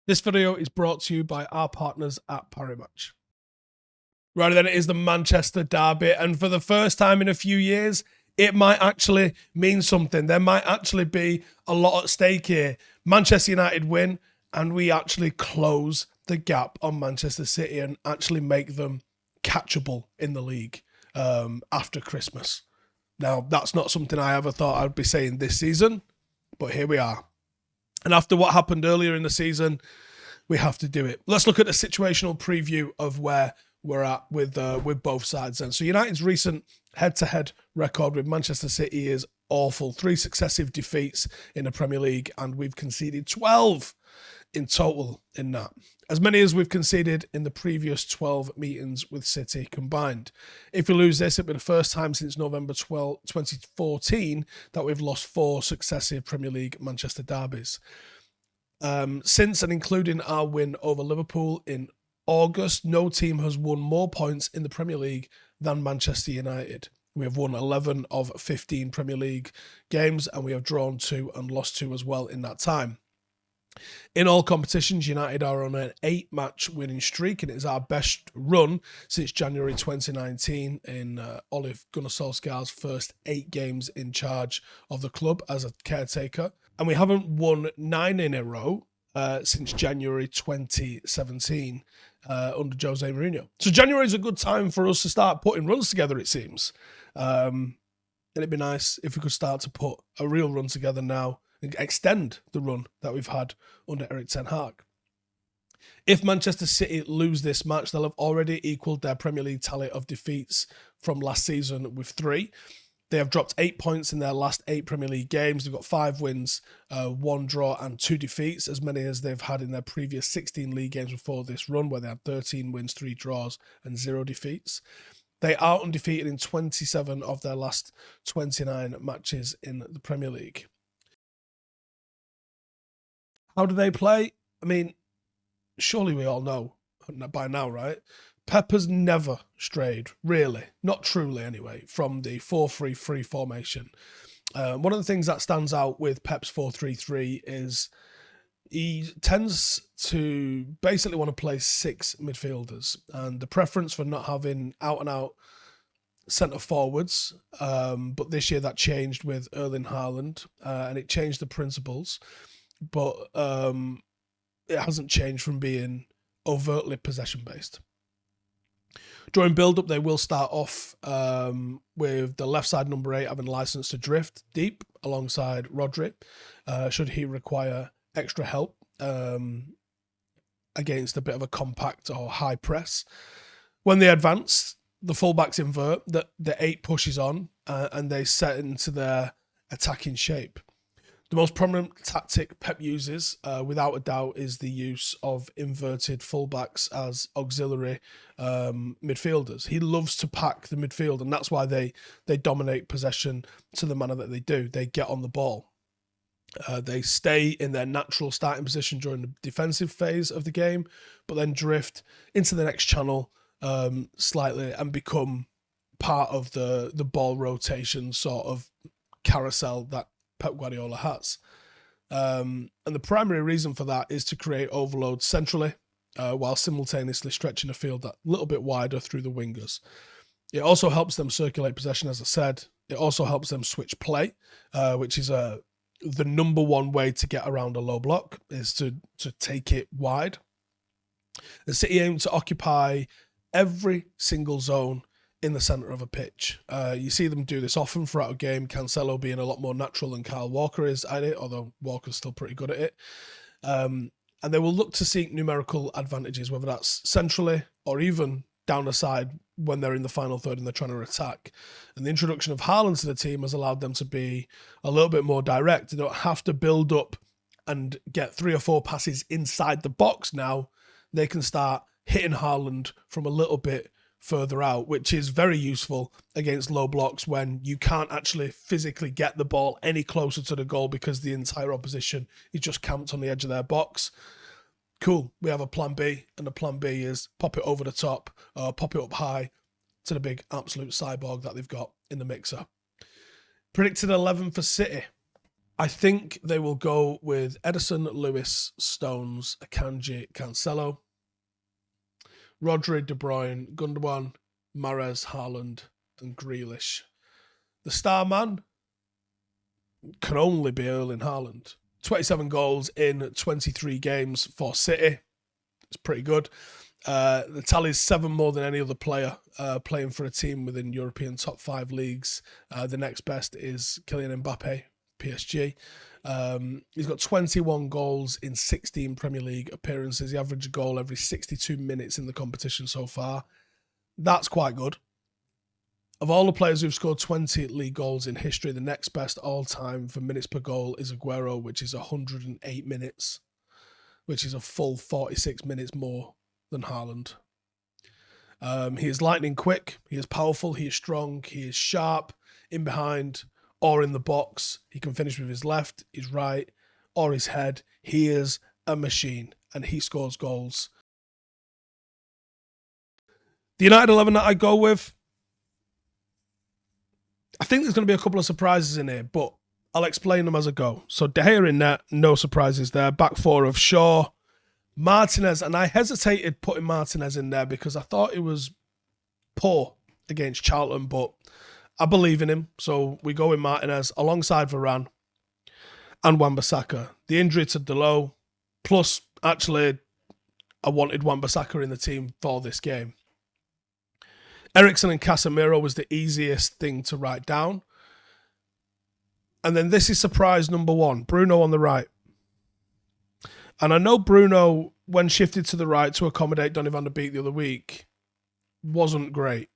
This video is brought to you by our partners at Parimatch. Right then, it is the Manchester derby, and for the first time in a few years, it might actually mean something. There might actually be a lot at stake here. Manchester United win, and we actually close the gap on Manchester City and actually make them catchable in the league after Christmas. Now, that's not something I ever thought I'd be saying this season, but here we are. And after what happened earlier in the season, we have to do it. Let's look at the situational preview of where we're at with both sides then. So United's recent head-to-head record with Manchester City is awful. 3 successive defeats in the Premier League, and we've conceded 12 in total in that. As many as we've conceded in the previous 12 meetings with City combined. If we lose this, it'll be the first time since November 2014 that we've lost 4 successive Premier League Manchester derbies. Since and including our win over Liverpool in August, no team has won more points in the Premier League than Manchester United. We have won 11 of 15 Premier League games, and we have drawn 2 and lost 2 as well in that time. In all competitions, United are on an 8-match winning streak, and it is our best run since January 2019 in Ole Gunnar Solskjaer's first 8 games in charge of the club as a caretaker. And we haven't won 9 in a row since January 2017 under Jose Mourinho. So January is a good time for us to start putting runs together, it seems. And it'd be nice if we could start to put a real run together now and extend the run that we've had under Erik ten Hag. If Manchester City lose this match, they'll have already equalled their Premier League tally of defeats from last season with 3. They have dropped 8 points in their last 8 Premier League games. They've got 5 wins, 1 draw and 2 defeats, as many as they've had in their previous 16 league games before this run, where they had 13 wins, 3 draws and 0 defeats. They are undefeated in 27 of their last 29 matches in the Premier League. How do they play? I mean, surely we all know by now, right? Pep has never strayed, really, not truly anyway, from the 4-3-3 formation. One of the things that stands out with Pep's 4-3-3 is he tends to basically want to play 6 midfielders, and the preference for not having out-and-out centre forwards, but this year that changed with Erling Haaland, and it changed the principles, but it hasn't changed from being overtly possession-based. During build-up, they will start off with the left side number 8 having license to drift deep alongside Rodri, should he require extra help against a bit of a compact or high press. When they advance, the fullbacks invert, the 8 pushes on, and they set into their attacking shape. The most prominent tactic Pep uses, without a doubt, is the use of inverted fullbacks as auxiliary midfielders. He loves to pack the midfield, and that's why they dominate possession to the manner that they do. They get on the ball. They stay in their natural starting position during the defensive phase of the game, but then drift into the next channel slightly and become part of the ball rotation sort of carousel that Pep Guardiola has. And the primary reason for that is to create overload centrally while simultaneously stretching the field that little bit wider through the wingers. It also helps them circulate possession, as I said. It also helps them switch play, which is the number one way to get around a low block, is to take it wide. The City aim to occupy every single zone in the centre of a pitch. You see them do this often throughout a game, Cancelo being a lot more natural than Kyle Walker is at it, although Walker's still pretty good at it. And they will look to seek numerical advantages, whether that's centrally or even down the side when they're in the final third and they're trying to attack. And the introduction of Haaland to the team has allowed them to be a little bit more direct. They don't have to build up and get 3 or 4 passes inside the box now. They can start hitting Haaland from a little bit further out, which is very useful against low blocks when you can't actually physically get the ball any closer to the goal because the entire opposition is just camped on the edge of their box. Cool, we have a plan B, and the plan B is pop it over the top, pop it up high to the big absolute cyborg that they've got in the mixer. Predicted 11 for City. I think they will go with Edison, Lewis, Stones, Akanji, Cancelo, Rodri, De Bruyne, Gundogan, Mahrez, Haaland, and Grealish. The star man can only be Erling Haaland. 27 goals in 23 games for City. It's pretty good. The tally is 7 more than any other player playing for a team within European top 5 leagues. The next best is Kylian Mbappe, PSG. He's got 21 goals in 16 Premier League appearances. He averaged a goal every 62 minutes in the competition so far. That's quite good. Of all the players who've scored 20 league goals in history, the next best all-time for minutes per goal is Aguero, which is 108 minutes, which is a full 46 minutes more than Haaland. He is lightning quick, he is powerful, he is strong, he is sharp, in behind or in the box. He can finish with his left, his right, or his head. He is a machine, and he scores goals. The United 11 that I go with, I think there's going to be a couple of surprises in here, but I'll explain them as I go. So De Gea in net, no surprises there. Back four of Shaw, Martinez, and I hesitated putting Martinez in there because I thought it was poor against Charlton, but I believe in him. So we go with Martinez alongside Varane and Wan-Bissaka. The injury to Delo, plus actually I wanted Wan-Bissaka in the team for this game. Eriksen and Casemiro was the easiest thing to write down. And then this is surprise number 1, Bruno on the right. And I know Bruno, when shifted to the right to accommodate Donny van der Beek the other week, wasn't great.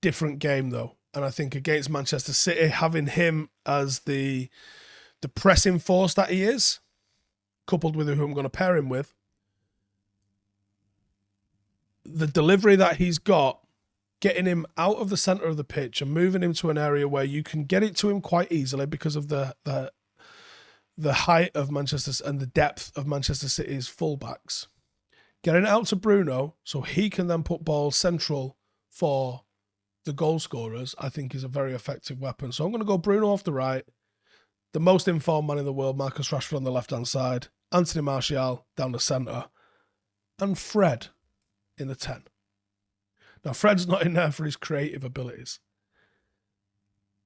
Different game though. And I think against Manchester City, having him as the pressing force that he is, coupled with who I'm going to pair him with, the delivery that he's got, getting him out of the centre of the pitch and moving him to an area where you can get it to him quite easily because of the height of Manchester and the depth of Manchester City's fullbacks. Getting it out to Bruno so he can then put balls central for the goal scorers, I think is a very effective weapon. So I'm going to go Bruno off the right, the most informed man in the world, Marcus Rashford on the left-hand side, Anthony Martial down the centre, and Fred in the 10. Now, Fred's not in there for his creative abilities.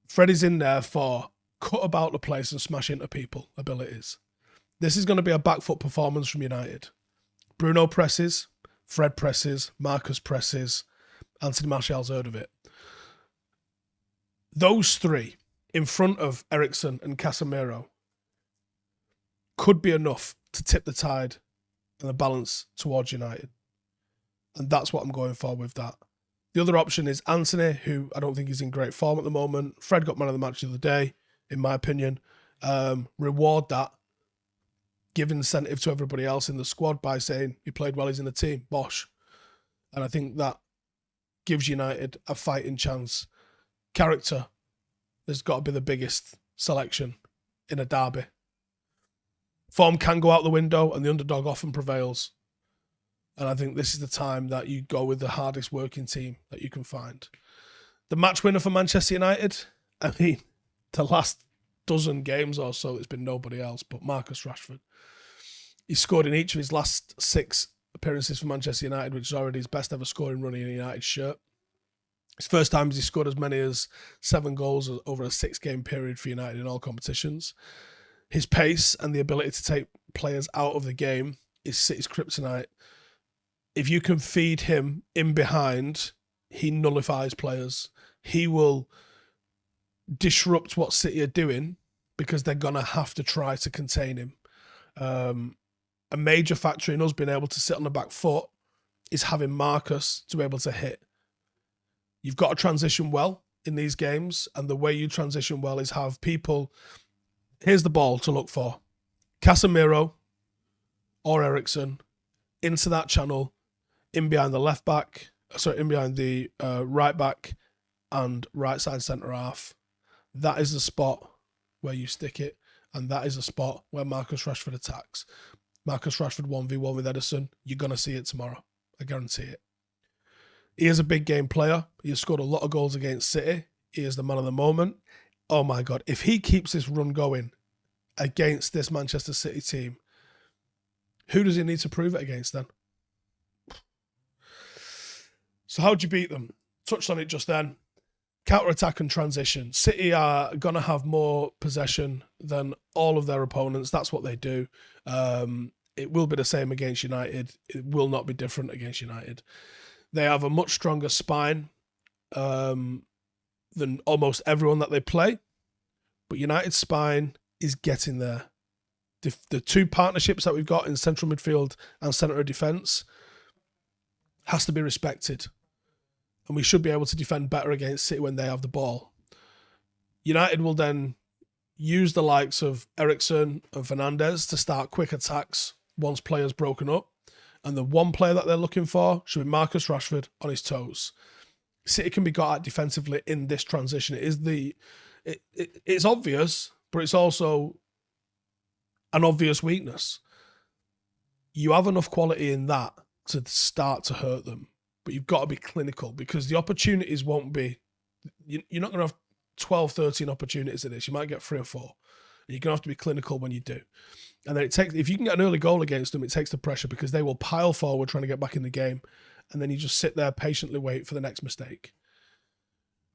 Fred is in there for cut about the place and smash into people abilities. This is going to be a back foot performance from United. Bruno presses, Fred presses, Marcus presses, Anthony Martial's heard of it. Those three in front of Eriksen and Casemiro could be enough to tip the tide and the balance towards United. And that's what I'm going for with that. The other option is Anthony, who I don't think is in great form at the moment. Fred got man of the match the other day, in my opinion. Reward that. Give incentive to everybody else in the squad by saying he played well, he's in the team. Bosh. And I think that gives United a fighting chance. Character has got to be the biggest selection in a derby. Form can go out the window and the underdog often prevails. And I think this is the time that you go with the hardest working team that you can find. The match winner for Manchester United, I mean, the last dozen games or so, it's been nobody else but Marcus Rashford. He scored in each of his last 6 appearances for Manchester United, which is already his best ever scoring run in a United shirt. His first time he scored as many as 7 goals over a 6-game period for United in all competitions. His pace and the ability to take players out of the game is City's kryptonite. If you can feed him in behind, he nullifies players. He will disrupt what City are doing because they're going to have to try to contain him. A major factor in us being able to sit on the back foot is having Marcus to be able to hit. You've got to transition well in these games, and the way you transition well is have people... Here's the ball to look for. Casemiro or Eriksen into that channel, in behind the left back, in behind the right back and right side centre half. That is the spot where you stick it, and that is the spot where Marcus Rashford attacks. Marcus Rashford 1v1 with Edison, you're going to see it tomorrow. I guarantee it. He is a big game player. He has scored a lot of goals against City. He is the man of the moment. oh my God, if he keeps this run going against this Manchester City team, who does he need to prove it against then? So how do you beat them? Touched on it just then. Counter-attack and transition. City are going to have more possession than all of their opponents. That's what they do. It will be the same against United. It will not be different against United. They have a much stronger spine than almost everyone that they play. But United's spine is getting there. The two partnerships that we've got in central midfield and centre of defence has to be respected. And we should be able to defend better against City when they have the ball. United will then use the likes of Eriksen and Fernandes to start quick attacks once players broken up. And the one player that they're looking for should be Marcus Rashford on his toes. City can be got at defensively in this transition. It's obvious, but it's also an obvious weakness. You have enough quality in that to start to hurt them. But you've got to be clinical because the opportunities won't be... You're not going to have 12, 13 opportunities in this. You might get 3 or 4. And you're going to have to be clinical when you do. And then if you can get an early goal against them, it takes the pressure because they will pile forward trying to get back in the game. And then you just sit there, patiently wait for the next mistake.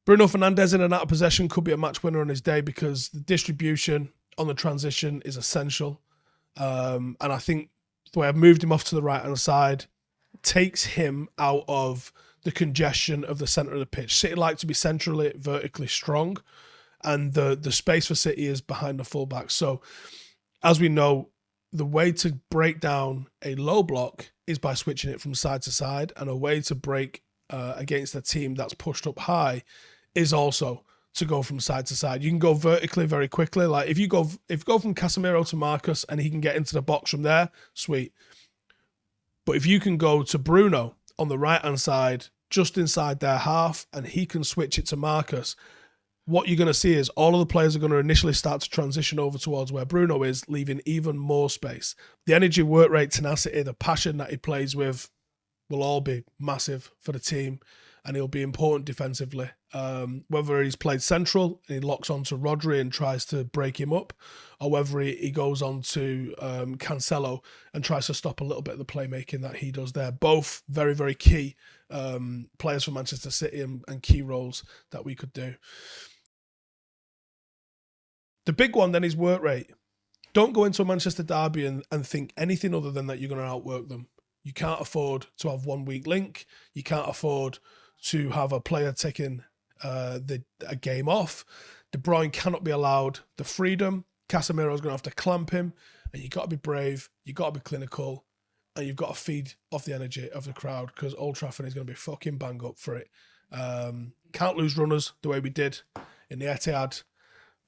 Bruno Fernandes in and out of possession could be a match winner on his day because the distribution on the transition is essential. And I think the way I've moved him off to the right-hand side takes him out of the congestion of the centre of the pitch. City like to be centrally, vertically strong, and the space for City is behind the fullback. So, as we know, the way to break down a low block is by switching it from side to side, and a way to break against a team that's pushed up high is also to go from side to side. You can go vertically very quickly. Like if you go from Casemiro to Marcus and he can get into the box from there, sweet. But if you can go to Bruno on the right-hand side, just inside their half, and he can switch it to Marcus, what you're going to see is all of the players are going to initially start to transition over towards where Bruno is, leaving even more space. The energy, work rate, tenacity, the passion that he plays with will all be massive for the team, and he'll be important defensively. Whether he's played central and he locks onto Rodri and tries to break him up, or whether he goes on to Cancelo and tries to stop a little bit of the playmaking that he does there. Both very, very key players for Manchester City and key roles that we could do. The big one then is work rate. Don't go into a Manchester derby and think anything other than that you're going to outwork them. You can't afford to have 1 weak link. You can't afford to have a player taking a game off. De Bruyne cannot be allowed the freedom. Casemiro's going to have to clamp him. And you've got to be brave. You've got to be clinical. And you've got to feed off the energy of the crowd because Old Trafford is going to be fucking bang up for it. Can't lose runners the way we did in the Etihad.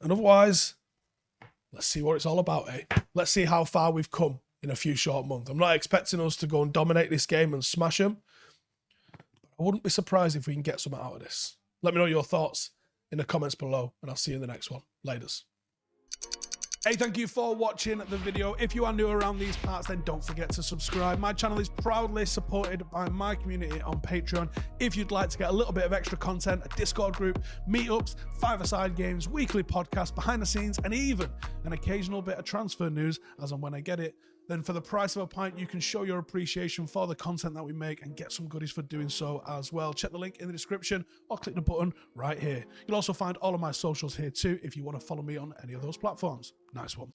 And otherwise, let's see what it's all about, eh? Let's see how far we've come in a few short months. I'm not expecting us to go and dominate this game and smash them. I wouldn't be surprised if we can get something out of this. Let me know your thoughts in the comments below, and I'll see you in the next one. Laters. Hey, thank you for watching the video. If you are new around these parts, then don't forget to subscribe. My channel is proudly supported by my community on Patreon. If you'd like to get a little bit of extra content, a Discord group, meetups, five-a-side games, weekly podcasts, behind the scenes, and even an occasional bit of transfer news as and when I get it, then for the price of a pint, you can show your appreciation for the content that we make and get some goodies for doing so as well. Check the link in the description or click the button right here. You'll also find all of my socials here too if you want to follow me on any of those platforms. Nice one.